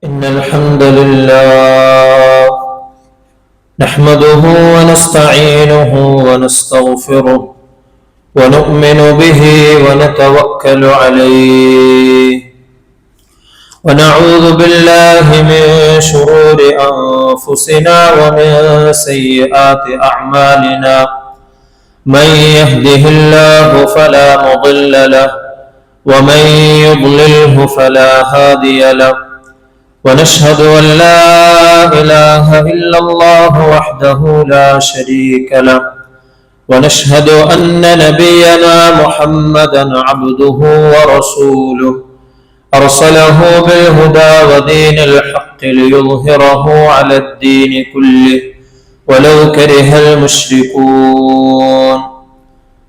إن الحمد لله نحمده ونستعينه ونستغفره ونؤمن به ونتوكل عليه ونعوذ بالله من شرور أنفسنا ومن سيئات أعمالنا من يهده الله فلا مضل له ومن يضلله فلا هادي له ونشهد أن لا إله إلا الله وحده لا شريك له ونشهد أن نبينا محمدا عبده ورسوله أرسله بالهدى ودين الحق ليظهره على الدين كله ولو كره المشركون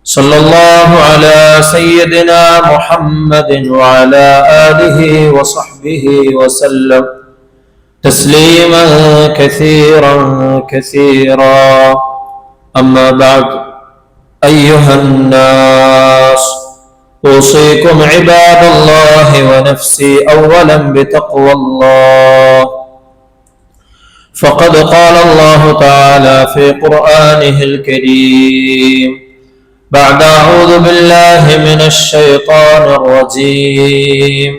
صلى الله على سيدنا محمد وعلى آله وصحبه وسلم تسليما كثيرا كثيرا أما بعد أيها الناس أوصيكم عباد الله ونفسي أولا بتقوى الله فقد قال الله تعالى في قرآنه الكريم بعد أعوذ بالله من الشيطان الرجيم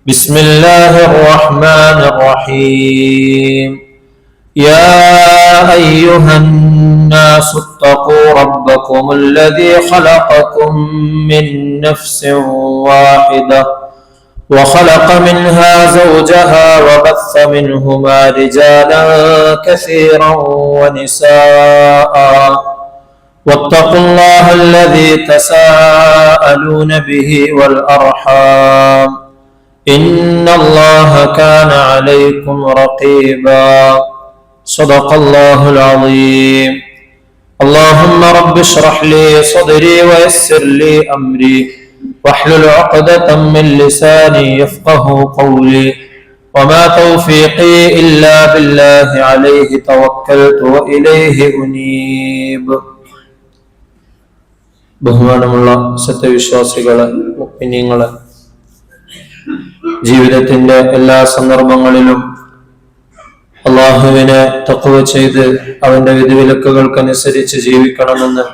بسم الله الرحمن الرحيم يا أيها الناس اتقوا ربكم الذي خلقكم من نفس واحدة وخلق منها زوجها وبث منهما رجالا كثيرا ونساء واتقوا الله الذي تساءلون به والأرحام إن الله كان عليكم رقيبا صدق الله العظيم اللهم رب اشرح لي صدري ويسر لي أمري واحلل عقدة من لساني يفقه قولي وما توفيقي إلا بالله عليه توكلت وإليه أنيب ബഹുമാനമുള്ള സത്യവിശ്വാസികളെ, മുഅ്മിനീങ്ങളെ, ജീവിതത്തിന്റെ എല്ലാ സന്ദർഭങ്ങളിലും അള്ളാഹുവിനെ തഖ്വ ചെയ്ത് അവന്റെ വിധിവിലക്കുകൾക്കനുസരിച്ച് ജീവിക്കണമെന്ന്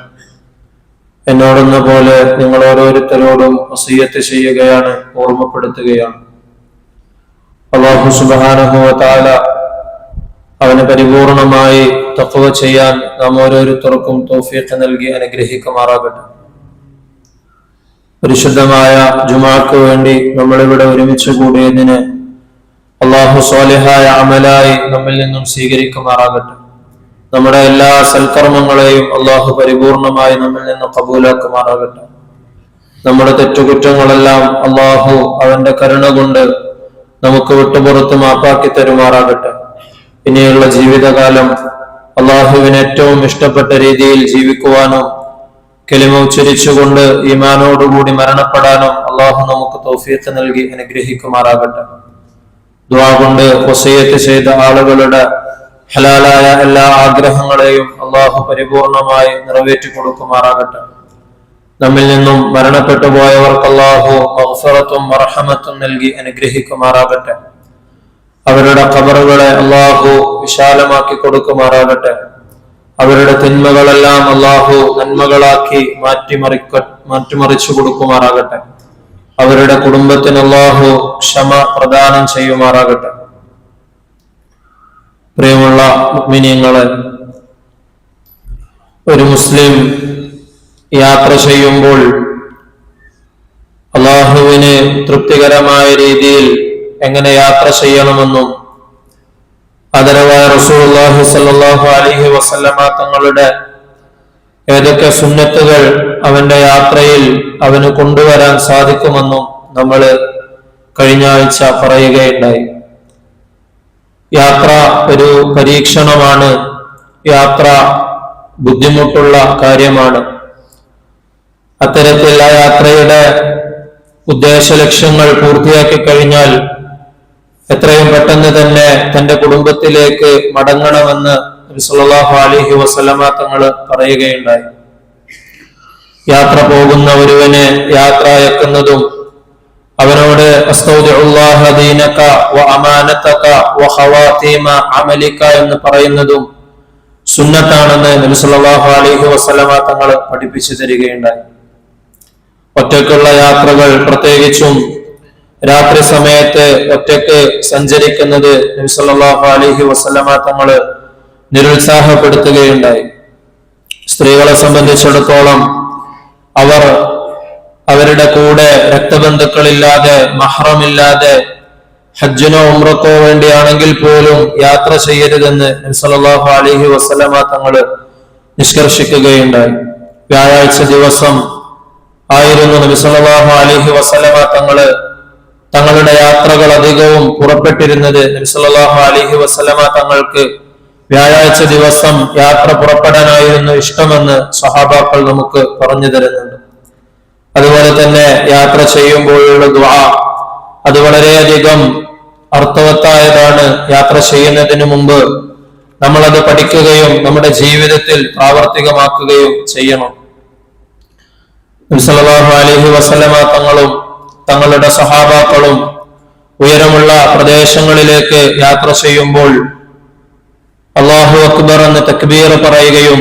എന്നോടെന്ന പോലെ നിങ്ങൾ ഓരോരുത്തരോടും വസിയ്യത്ത് ചെയ്യുകയാണ്, ഓർമ്മപ്പെടുത്തുകയാണ്. അല്ലാഹു സുബ്ഹാനഹു വ തആല അവനെ പരിപൂർണമായി തഖ്വ ചെയ്യാൻ നാം ഓരോരുത്തർക്കും തൗഫീഖ് നൽകി അനുഗ്രഹിക്കുമാറാകട്ടെ. പരിശുദ്ധമായ ജുമാക്ക് വേണ്ടി നമ്മളിവിടെ ഒരുമിച്ച് കൂടിയതിന് അള്ളാഹു സ്വാലിഹായ അമലായി നമ്മിൽ നിന്നും സ്വീകരിക്കുമാറാകട്ടെ. നമ്മുടെ എല്ലാ സൽക്കർമ്മങ്ങളെയും അള്ളാഹു പരിപൂർണമായി നമ്മിൽ നിന്ന് കബൂലാക്കുമാറാകട്ടെ. നമ്മുടെ തെറ്റുകുറ്റങ്ങളെല്ലാം അള്ളാഹു അവന്റെ കരുണ കൊണ്ട് നമുക്ക് വിട്ടുപുറത്ത് മാപ്പാക്കി തരുമാറാകട്ടെ. ഇനിയുള്ള ജീവിതകാലം അള്ളാഹുവിന് ഏറ്റവും ഇഷ്ടപ്പെട്ട രീതിയിൽ ജീവിക്കുവാനും കലിമ ഉച്ചരിച്ചുകൊണ്ട് ഈമാനോടുകൂടി മരണപ്പെടാനും അള്ളാഹു നമുക്ക് തൗഫീഖ് നൽകി അനുഗ്രഹിക്കുമാറാകട്ടെ. ദുആ കൊണ്ട് വസിയ്യത്ത് ചെയ്ത ആളുകളുടെ ഹലാലായ എല്ലാ ആഗ്രഹങ്ങളെയും അള്ളാഹു പരിപൂർണമായി നിറവേറ്റി കൊടുക്കുമാറാകട്ടെ. നമ്മിൽ നിന്നും മരണപ്പെട്ടു പോയവർക്ക് അള്ളാഹു മഗ്ഫിറത്തും മർഹമത്തും നൽകി അനുഗ്രഹിക്കുമാറാകട്ടെ. അവരുടെ ഖബറുകളെ അള്ളാഹു വിശാലമാക്കി കൊടുക്കുമാറാകട്ടെ. അവരുടെ തിന്മകളെല്ലാം അള്ളാഹു നന്മകളാക്കി മാറ്റിമറിച്ചു കൊടുക്കുമാറാകട്ടെ. അവരുടെ കുടുംബത്തിന് അള്ളാഹു ക്ഷമ പ്രദാനം ചെയ്യുമാറാകട്ടെ. പ്രിയമുള്ള മുഅ്മിനീങ്ങളെ, ഒരു മുസ്ലിം യാത്ര ചെയ്യുമ്പോൾ അള്ളാഹുവിന് തൃപ്തികരമായ രീതിയിൽ എങ്ങനെ യാത്ര ചെയ്യണമെന്നും ആദരവായ റസൂലുള്ളാഹി സ്വല്ലല്ലാഹു അലൈഹി വസല്ലമ തങ്ങളുടെ ഏതൊക്കെ സുന്നത്തുകൾ അവന്റെ യാത്രയിൽ അവന് കൊണ്ടുവരാൻ സാധിക്കുമെന്നും നമ്മൾ കഴിഞ്ഞ ആഴ്ച പറയുകയുണ്ടായി. യാത്ര ഒരു പരീക്ഷണമാണ്. യാത്ര ബുദ്ധിമുട്ടുള്ള കാര്യമാണ്. അത്തരത്തിൽ ആ യാത്രയുടെ ഉദ്ദേശ ലക്ഷ്യങ്ങൾ പൂർത്തിയാക്കി കഴിഞ്ഞാൽ എത്രയും പെട്ടെന്ന് തന്നെ തന്റെ കുടുംബത്തിലേക്ക് മടങ്ങണമെന്ന് നബി സല്ലല്ലാഹു അലൈഹി വസല്ലമ തങ്ങൾ പറയുകയുണ്ടായി. യാത്ര പോകുന്ന ഒരുവനെ യാത്ര അയക്കുന്നതും അവനോട് അസ്തൗദിഉല്ലാഹ ദീനക വ അമാനതക വ ഖവാതീമ അമലിക എന്ന് പറയുന്നതും സുന്നത്താണെന്ന് നബി സല്ലല്ലാഹു അലൈഹി വസല്ലമ തങ്ങൾ പഠിപ്പിച്ചു തരികയുണ്ടായി. ഒറ്റയ്ക്കുള്ള യാത്രകൾ, പ്രത്യേകിച്ചും രാത്രി സമയത്ത് ഒറ്റയ്ക്ക് സഞ്ചരിക്കുന്നത് നബി സല്ലല്ലാഹു അലൈഹി വസല്ലമ തങ്ങൾ നിരുത്സാഹപ്പെടുത്തുകയുണ്ടായി. സ്ത്രീകളെ സംബന്ധിച്ചിടത്തോളം അവർ അവരുടെ കൂടെ രക്തബന്ധുക്കളില്ലാതെ, മഹ്റമില്ലാതെ ഹജ്ജിനോ ഉംറക്കോ വേണ്ടിയാണെങ്കിൽ പോലും യാത്ര ചെയ്യരുതെന്ന് നബി സല്ലല്ലാഹു അലൈഹി വസല്ലമ തങ്ങൾ നിഷ്കർഷിക്കുകയുണ്ടായി. വ്യാഴാഴ്ച ദിവസം ആയിരുന്നു നബി സല്ലല്ലാഹു അലൈഹി വസല്ലമ തങ്ങളുടെ യാത്രകൾ അധികവും പുറപ്പെട്ടിരുന്നത്. നബി സല്ലല്ലാഹു അലൈഹി വസല്ലമ തങ്ങൾക്ക് വ്യാഴാഴ്ച ദിവസം യാത്ര പുറപ്പെടാനായിരുന്നു ഇഷ്ടമെന്ന് സ്വഹാബാക്കൾ നമുക്ക് പറഞ്ഞു തരുന്നുണ്ട്. അതുപോലെ തന്നെ യാത്ര ചെയ്യുമ്പോഴുള്ള ദുആ അത് വളരെയധികം അർത്ഥവത്തായതാണ്. യാത്ര ചെയ്യുന്നതിന് മുമ്പ് നമ്മളത് പഠിക്കുകയും നമ്മുടെ ജീവിതത്തിൽ പ്രാവർത്തികമാക്കുകയും ചെയ്യണം. നബി സല്ലല്ലാഹു അലൈഹി വസല്ലമ തങ്ങളും തങ്ങളുടെ സഹാബാക്കളും ഉയരമുള്ള പ്രദേശങ്ങളിലേക്ക് യാത്ര ചെയ്യുമ്പോൾ അല്ലാഹു അക്ബർ എന്ന് തക്ബീർ പറയുകയും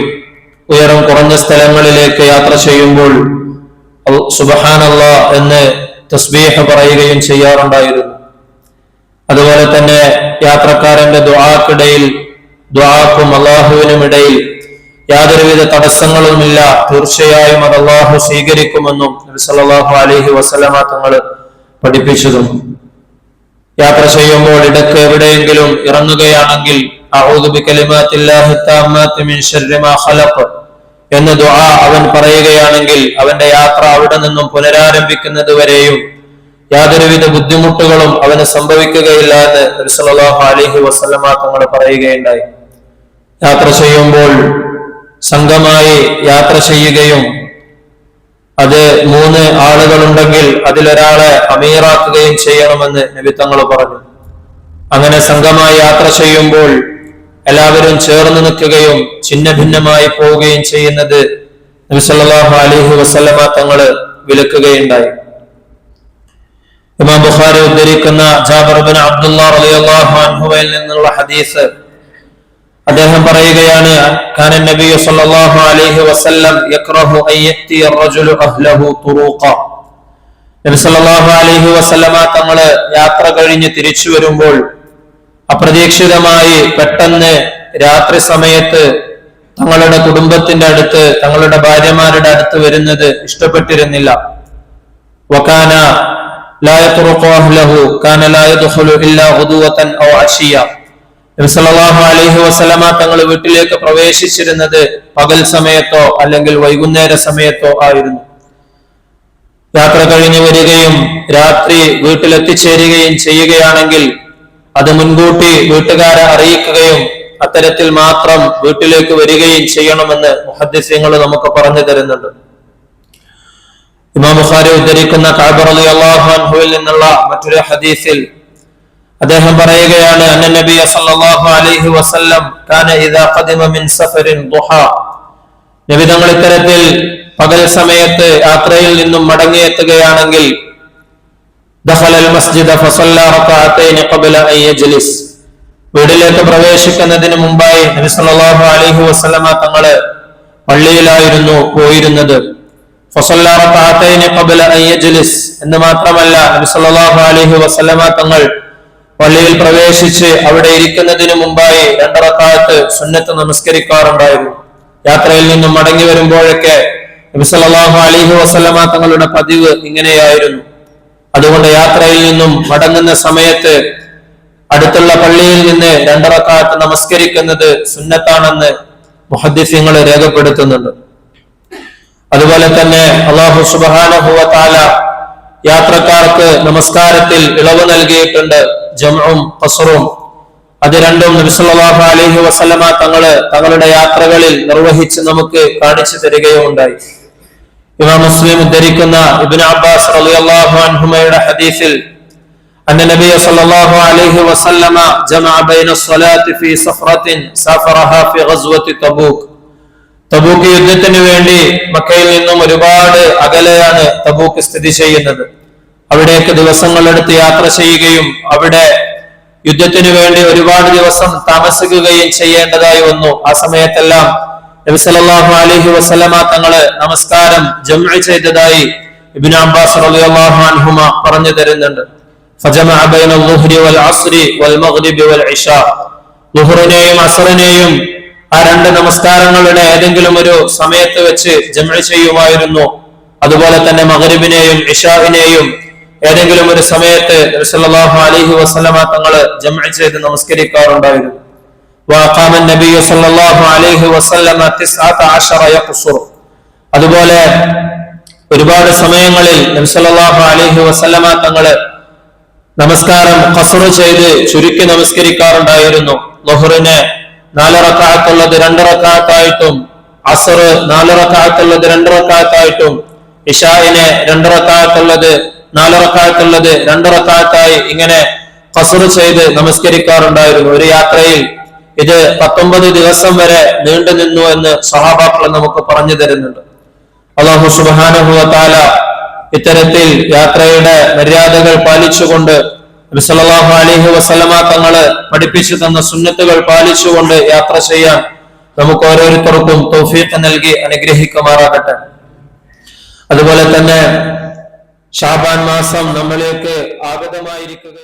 ഉയരം കുറഞ്ഞ സ്ഥലങ്ങളിലേക്ക് യാത്ര ചെയ്യുമ്പോൾ സുബ്ഹാനല്ലാഹ് എന്ന് തസ്ബീഹ് പറയുകയും ചെയ്യാറുണ്ടായിരുന്നു. അതുപോലെ തന്നെ യാത്രക്കാരന്റെ ദുആക്കും അല്ലാഹുവിനും ഇടയിൽ യാതൊരുവിധ തടസ്സങ്ങളുമില്ല, തീർച്ചയായും അത് അല്ലാഹു സ്വീകരിക്കുമെന്നും നബി സല്ലല്ലാഹു അലൈഹി വസല്ലമ തങ്ങൾ പഠിപ്പിച്ചതും. യാത്ര ചെയ്യുമ്പോൾ ഇടയ്ക്ക് എവിടെയെങ്കിലും ഇറങ്ങുകയാണെങ്കിൽ അഊദു ബികലിമാത്തില്ലാഹി തമ്മാത്തി മിൻ ശർരി മാ ഖലഖ എന്ന ദുആ അവൻ പറയുകയാണെങ്കിൽ അവന്റെ യാത്ര അവിടെ നിന്നും പുനരാരംഭിക്കുന്നത് വരെയും യാതൊരുവിധ ബുദ്ധിമുട്ടുകളും അവന് സംഭവിക്കുകയില്ല എന്ന് നബി സല്ലല്ലാഹു അലൈഹി വസല്ലമ തങ്ങൾ പറയുകയുണ്ടായി. യാത്ര ചെയ്യുമ്പോൾ സംഘമായി യാത്ര ചെയ്യുകയും അത് 3 ആളുകളുണ്ടെങ്കിൽ അതിലൊരാളെ അമീറാക്കുകയും ചെയ്യണമെന്ന് നബി തങ്ങൾ പറഞ്ഞു. അങ്ങനെ സംഘമായി യാത്ര ചെയ്യുമ്പോൾ എല്ലാവരും ചേർന്ന് നിൽക്കുകയും ഛിന്ന ഭിന്നമായി പോവുകയും ചെയ്യുന്നത് നബി സല്ലല്ലാഹു അലൈഹി വസല്ലമ തങ്ങൾ വിലക്കുകയുണ്ടായി. ഇമാം ബുഖാരി ഉദ്ധരിക്കുന്ന ജാബിർ ഇബ്നു അബ്ദുല്ലാഹ് റളിയല്ലാഹു അൻഹുവിൽ നിന്നുള്ള ഹദീസ്, അദ്ദേഹം പറയുകയാണ്, കാന നബി സല്ലല്ലാഹു അലൈഹി വസല്ലം യക്റഹു അൻ യഅതി അർ-റജുലു അഹ്ലഹു തുറൂഖ. നബി സല്ലല്ലാഹു അലൈഹി വസല്ലമ തങ്ങൾ യാത്ര കഴിഞ്ഞ് തിരിച്ചു വരുമ്പോൾ അപ്രതീക്ഷിതമായി പെട്ടെന്ന് രാത്രി സമയത്ത് തങ്ങളുടെ കുടുംബത്തിന്റെ അടുത്ത്, തങ്ങളുടെ ഭാര്യമാരുടെ അടുത്ത് വരുന്നത് ഇഷ്ടപ്പെട്ടിരുന്നില്ല. വകാന ലാ യത്റുഖു അഹ്ലഹു കാന ലാ യദ്ഖുലു ഇല്ലാ ഗുദുവതൻ ഔ അശിയ. നബി സല്ലല്ലാഹു അലൈഹി വസല്ലമ തങ്ങൾ വീട്ടിലേക്ക് പ്രവേശിച്ചിരുന്നത് പകൽ സമയത്തോ അല്ലെങ്കിൽ വൈകുന്നേര സമയത്തോ ആയിരുന്നു. യാത്ര കഴിഞ്ഞു വരികയും രാത്രി വീട്ടിലെത്തിച്ചേരുകയും ചെയ്യുകയാണെങ്കിൽ അത് മുൻകൂട്ടി വീട്ടുകാരെ അറിയിക്കുകയും അത്തരത്തിൽ മാത്രം വീട്ടിലേക്ക് വരികയും ചെയ്യണമെന്ന് മുഹദ്ദിസീങ്ങൾ നമുക്ക് പറഞ്ഞു തരുന്നുണ്ട്. ഇമാം ബുഖാരി ഉദ്ധരിക്കുന്ന കഅബ് റളിയല്ലാഹു അൻഹുവിൽ നിന്നുള്ള മറ്റൊരു ഹദീസിൽ അദ്ദേഹം പറയുകയാണ്, അന്ന നബിയ സല്ലല്ലാഹു അലൈഹി വസല്ലം കാന ഇദാ ഖദിമ മിൻ സഫറിൻ ദുഹാ. നബി തങ്ങൾ ഇത്തരത്തിൽ പകൽ സമയത്ത് യാത്രയിൽ നിന്നും മടങ്ങിയെത്തുകയാണെങ്കിൽ ദഖലൽ മസ്ജിദ ഫസല്ല റകഅതൈൻ ഖബല അൻ യജ്ലിസ്. വീട്ടിലേക്ക് പ്രവേശിക്കുന്നതിന് മുമ്പായി നബി സല്ലല്ലാഹു അലൈഹി വസല്ലമ തങ്ങൾ പള്ളിയിലായിരുന്നു പോയിരുന്നത്. ഫസല്ല റകഅതൈൻ ഖബല അൻ യജ്ലിസ് എന്ന് മാത്രമല്ല, നബി സല്ലല്ലാഹു അലൈഹി വസല്ലമ തങ്ങൾ പള്ളിയിൽ പ്രവേശിച്ച് അവിടെ ഇരിക്കുന്നതിന് മുമ്പായി 2 റക്അത്ത് സുന്നത്ത് നമസ്കരിക്കാറുണ്ടായിരുന്നു. യാത്രയിൽ നിന്നും മടങ്ങി വരുമ്പോഴൊക്കെ നബി സല്ലല്ലാഹു അലൈഹി വസല്ലമ തങ്ങളുടെ പതിവ് ഇങ്ങനെയായിരുന്നു. അതുകൊണ്ട് യാത്രയിൽ നിന്നും മടങ്ങുന്ന സമയത്ത് അടുത്തുള്ള പള്ളിയിൽ നിന്ന് 2 റക്അത്ത് നമസ്കരിക്കുന്നത് സുന്നത്താണെന്ന് മുഹദ്ദിസീങ്ങൾ രേഖപ്പെടുത്തുന്നുണ്ട്. അതുപോലെ തന്നെ അല്ലാഹു സുബ്ഹാനഹു വ തആല യാത്രക്കാർക്ക് നമസ്കാരത്തിൽ ഇളവ് നൽകിയിട്ടുണ്ട്, ജംഉം ഖസ്റും. അത് രണ്ടും നബി സല്ലല്ലാഹു അലൈഹി വസല്ലമ തങ്ങളുടെ യാത്രകളിൽ നിർവഹിച്ച് നമുക്ക് കാണിച്ചു തരികയുണ്ടായി. ഇമാം മുസ്ലിം ഉദ്ധരിക്കുന്ന ഇബ്നു അബ്ബാസ് റളിയല്ലാഹു അൻഹുമയുടെ ഹദീസിൽ അന്ന നബി സല്ലല്ലാഹു അലൈഹി വസല്ലമ ജമഅ ബൈന സ്വലാത്തി ഫീ സഫറത്തിൻ സഫറഹാ ഫീ ഗസ്വത്തി തബൂക്ക്. തബൂക്ക് യുദ്ധത്തിന് വേണ്ടി മക്കയിൽ നിന്നും ഒരുപാട് അകലെയാണ് തബൂക്ക് സ്ഥിതി ചെയ്യുന്നത്. അവിടേക്ക് ദിവസങ്ങളെടുത്ത് യാത്ര ചെയ്യുകയും അവിടെ യുദ്ധത്തിനു വേണ്ടി ഒരുപാട് ദിവസം താമസിക്കുകയും ചെയ്യേണ്ടതായി വന്നു. ആ സമയത്തെല്ലാം നബി സല്ലല്ലാഹു അലൈഹി വസല്ലമ തങ്ങള് നമസ്കാരം ജംഅ് ചെയ്തതായി ഇബ്നു അബ്ബാസ് റളിയല്ലാഹു അൻഹുമ പറഞ്ഞു തരുന്നുണ്ട്. ഫജമഅ ബൈനൽ ളുഹ്രി വൽ അസ്രി വൽ മഗ്രിബി വൽ ഇശാ, ളുഹ്റിനെയും അസ്റിനെയും ആ രണ്ട് നമസ്കാരങ്ങളുടെ ഏതെങ്കിലും ഒരു സമയത്ത് വെച്ച് ജംഅ് ചെയ്യുമായിരുന്നു. അതുപോലെ തന്നെ മഗ്രിബിനെയും ഇശാഇനെയും ഏതെങ്കിലും ഒരു സമയത്ത് നബി സല്ലല്ലാഹു അലൈഹി വസല്ലമ തങ്ങള് ജംഅ് ചെയ്ത് നമസ്കരിക്കാറുണ്ടായിരുന്നു. വഖാമ നബി സല്ലല്ലാഹു അലൈഹി വസല്ലമ 19 യഖ്സുർ, അതുപോലെ ഒരുപാട് സമയങ്ങളിൽ നബി സല്ലല്ലാഹു അലൈഹി വസല്ലമ തങ്ങള് നമസ്കാരം ഖസ്ർ ചെയ്ത് ചുരുക്കി നമസ്കരിക്കാറുണ്ടായിരുന്നു. ളുഹ്റിനെ 4 റക്അത്തുള്ളത് 2 റക്അത്തായിട്ടും, അസ്ർ 4 റക്അത്തുള്ളത് 2 റക്അത്തായിട്ടും, ഇശാഇനെ 2 റക്അത്തുള്ളത് 4 റക്അത്തുള്ളത് 2 റക്അത്തായി ഇങ്ങനെ ഖസ്ർ ചെയ്ത് നമസ്കരിക്കാറുണ്ടായിരുന്നു. ഒരു യാത്രയിൽ ഇത് 19 ദിവസം വരെ നീണ്ടു നിന്നു എന്ന് സ്വഹാബാക്കൾ നമുക്ക് പറഞ്ഞു തരുന്നുണ്ട്. അല്ലാഹു സുബ്ഹാനഹു വ തആല ഇത്തരത്തിൽ യാത്രയുടെ മര്യാദകൾ പാലിച്ചുകൊണ്ട് നബി സല്ലല്ലാഹു അലൈഹി വസല്ലമ തങ്ങള് പഠിപ്പിച്ചു തന്ന സുന്നത്തുകൾ പാലിച്ചുകൊണ്ട് യാത്ര ചെയ്യാൻ നമുക്ക് ഓരോരുത്തർക്കും തൗഫീഖ് നൽകി അനുഗ്രഹിക്കുമാറാകട്ടെ. അതുപോലെ തന്നെ ശഅബാൻ മാസം നമ്മളിലേക്ക് ആഗതമായിരിക്കുക.